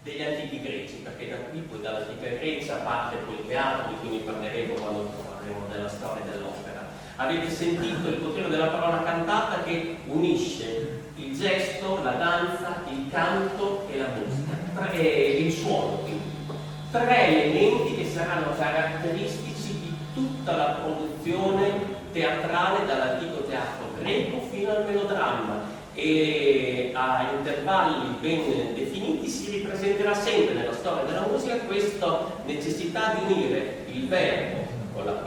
degli antichi greci, perché da qui poi dall'antica Grecia parte poi il teatro, di cui ne parleremo quando parleremo della storia dell'opera. Avete sentito il potere della parola cantata che unisce il gesto, la danza, il canto e la musica, e il suono, quindi. Tre elementi che saranno caratteristici di tutta la produzione teatrale dall'antico teatro greco fino al melodramma, e a intervalli ben definiti si ripresenterà sempre nella storia della musica questa necessità di unire il verbo con della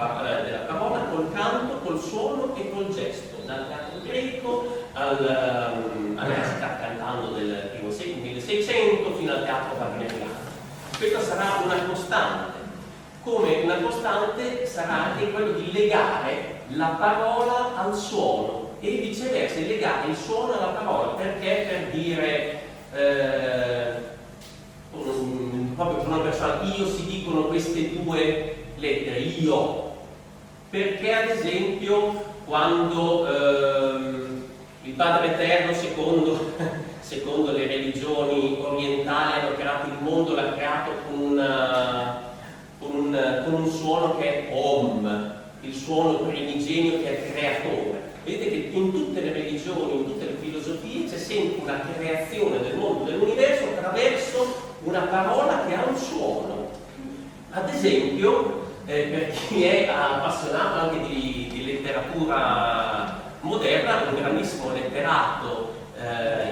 parola, col canto, col suono e col gesto, dal teatro greco alla città cantando del primo secolo 1600 fino al teatro wagneriano. Questa sarà una costante, come una costante sarà anche quello di legare la parola al suono e viceversa, legare il suono alla parola, perché per dire proprio per una persona io si dicono queste due lettere, io, perché ad esempio quando il Padre Eterno secondo le religioni orientali hanno creato il mondo, l'ha creato con un suono che è Om, il suono primigenio che è creatore. Vedete che in tutte le religioni, in tutte le filosofie c'è sempre una creazione del mondo, dell'universo attraverso una parola che ha un suono. Ad esempio, per chi è appassionato anche di letteratura moderna, un grandissimo letterato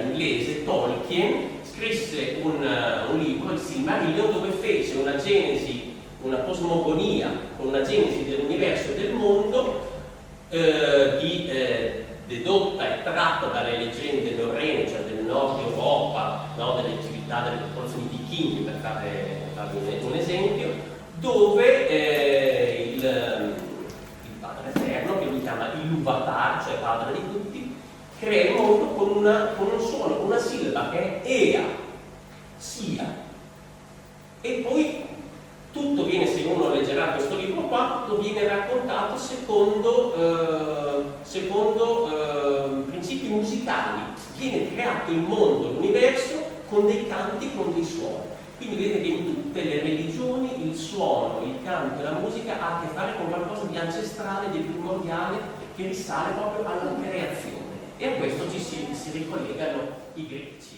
inglese, Tolkien, scrisse un libro, il Silmarillion, dove fece una genesi, una cosmogonia, una genesi dell'universo e del mondo dedotta e tratta dalle leggende norrene, cioè del nord Europa, no? Delle civiltà, delle popolazioni vichingi, per farvi un esempio, dove il Padre Eterno, che lui chiama Iluvatar, cioè padre di tutti, crea il mondo con un suono, con una sillaba che è Ea, sia. E poi tutto viene, se uno leggerà questo libro qua, tutto viene raccontato secondo principi musicali. Viene creato il mondo, l'universo, con dei canti, con dei suoni. Quindi vedete che in tutte le religioni il suono, il canto e la musica ha a che fare con qualcosa di ancestrale, di primordiale, che risale proprio alla creazione. E a questo ci si ricollegano i greci.